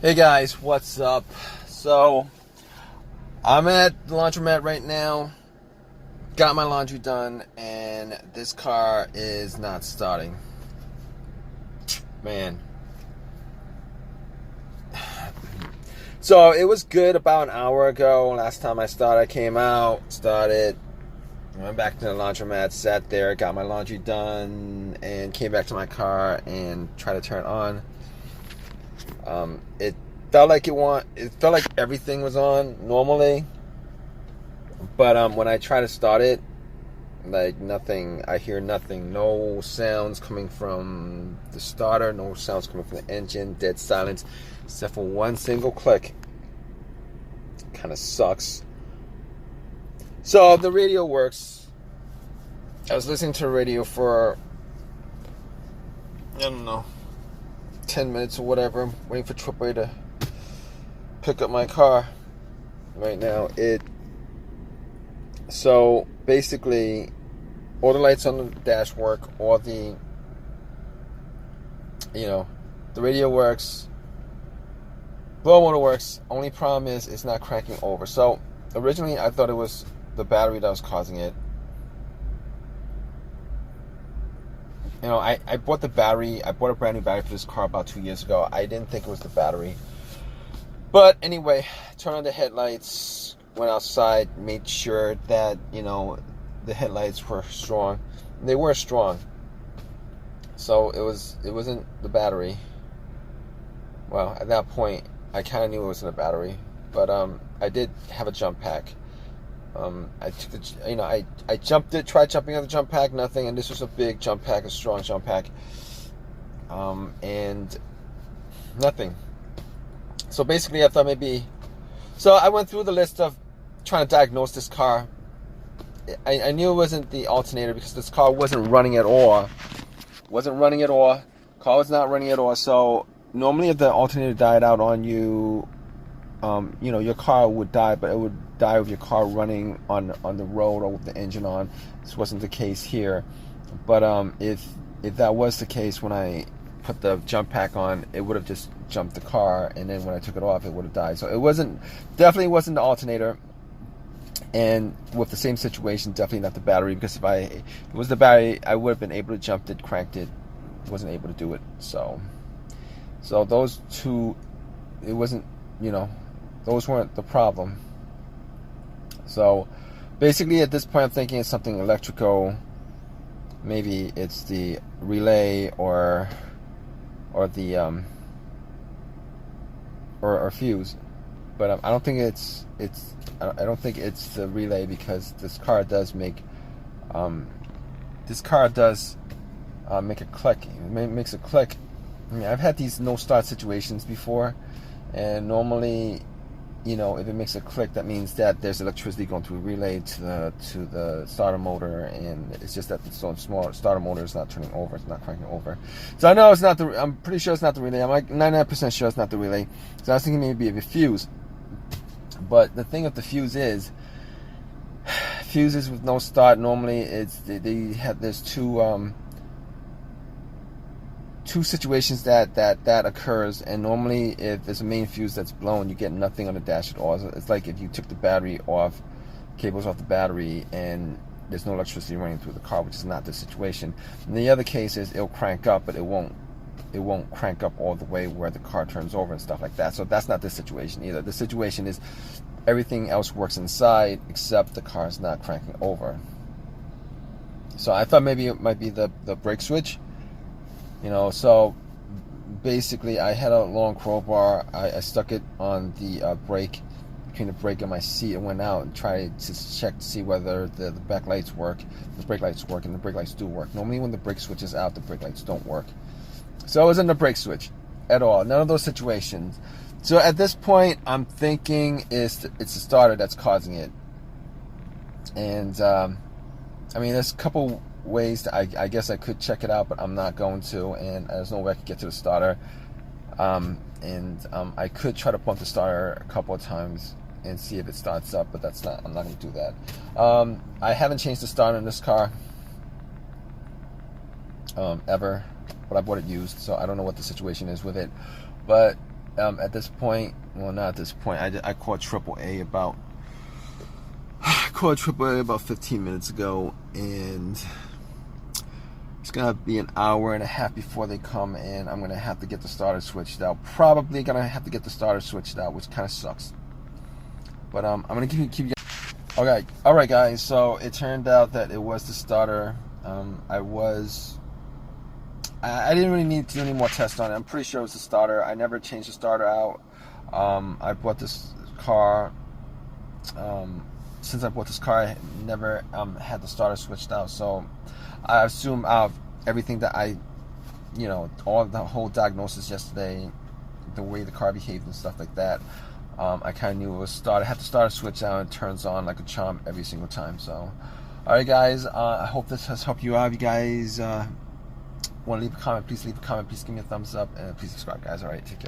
Hey guys, what's up? So, I'm at the laundromat right now, got my laundry done, and this car is not starting. Man. So, it was good about an hour ago. Last time I started, I came out, started, went back to the laundromat, sat there, got my laundry done, and came back to my car and tried to turn it on. It felt like it felt like everything was on normally, but when I try to start it, like nothing, I hear nothing, no sounds coming from the starter, no sounds coming from the engine, dead silence, except for one single click. Kind of sucks. So the radio works. I was listening to the radio for, I don't know, 10 minutes or whatever, waiting for AAA to pick up my car. Right now, so basically, all the lights on the dash work, all the radio works, blow motor works. Only problem is it's not cranking over. So originally I thought it was the battery that was causing it. I bought the battery. I bought a brand new battery for this car about 2 years ago. I didn't think it was the battery. But anyway, turned on the headlights, went outside, made sure that, the headlights were strong. They were strong. So it wasn't the battery. Well, at that point, I kind of knew it wasn't a battery. But I did have a jump pack. I took I jumped it, tried jumping on the jump pack, nothing, and this was a big jump pack, a strong jump pack, and nothing. So basically, I thought so I went through the list of trying to diagnose this car. I knew it wasn't the alternator because this car wasn't running at all. Car was not running at all. So normally, if the alternator died out on you, your car would die, but it would die with your car running on the road or with the engine on. This wasn't the case here. But if that was the case, when I put the jump pack on, it would have just jumped the car, and then when I took it off, it would have died. So it definitely wasn't the alternator. And with the same situation, definitely not the battery, because if it was the battery, I would have been able to jump it, cranked it. Wasn't able to do it. So those two, it wasn't, those weren't the problem. So basically at this point, I'm thinking it's something electrical. Maybe it's the relay or the or fuse, but I don't think it's the relay, because this car does make a click. It makes a click. I mean, I've had these no start situations before, and normally, if it makes a click, that means that there's electricity going through a relay to the starter motor, and it's just that the small starter motor is not turning over, it's not cranking over. So I know it's not I'm pretty sure it's not the relay. I'm like 99% sure it's not the relay. So I was thinking maybe a fuse. But the thing with the fuses with no start, normally there's two situations that occurs, and normally if there's a main fuse that's blown, you get nothing on the dash at all. It's like if you took the battery off, cables off the battery, and there's no electricity running through the car, which is not the situation. And the other case is it'll crank up, but it won't crank up all the way where the car turns over and stuff like that. So that's not the situation either. The situation is everything else works inside except the car is not cranking over. So I thought maybe it might be the brake switch. So basically I had a long crowbar. I stuck it on the brake, between the brake and my seat, and went out and tried to check to see whether the back lights work. The brake lights work, and the brake lights do work. Normally when the brake switch is out, the brake lights don't work. So it wasn't the brake switch at all. None of those situations. So at this point, I'm thinking it's the starter that's causing it. And there's a couple ways that I guess I could check it out, but I'm not going to, and there's no way I could get to the starter. I could try to pump the starter a couple of times and see if it starts up, but I'm not going to do that. I haven't changed the starter in this car ever, but I bought it used, so I don't know what the situation is with it. But at this point, well, not at this point, I called AAA about 15 minutes ago, and it's gonna be an hour and a half before they come, and I'm gonna have to get the starter switched out. Probably gonna have to get the starter switched out, which kind of sucks. But I'm gonna keep you. Okay, all right, guys. So it turned out that it was the starter. I didn't really need to do any more tests on it. I'm pretty sure it was the starter. I never changed the starter out. I bought this car. Since I bought this car, I never had the starter switched out. So I assume out of everything that all the whole diagnosis yesterday, the way the car behaved and stuff like that, I kind of knew it was started. I have to start a switch out, and it turns on like a charm every single time. So, all right, guys. I hope this has helped you out. If you guys want to leave a comment, please leave a comment. Please give me a thumbs up, and please subscribe, guys. All right, take care.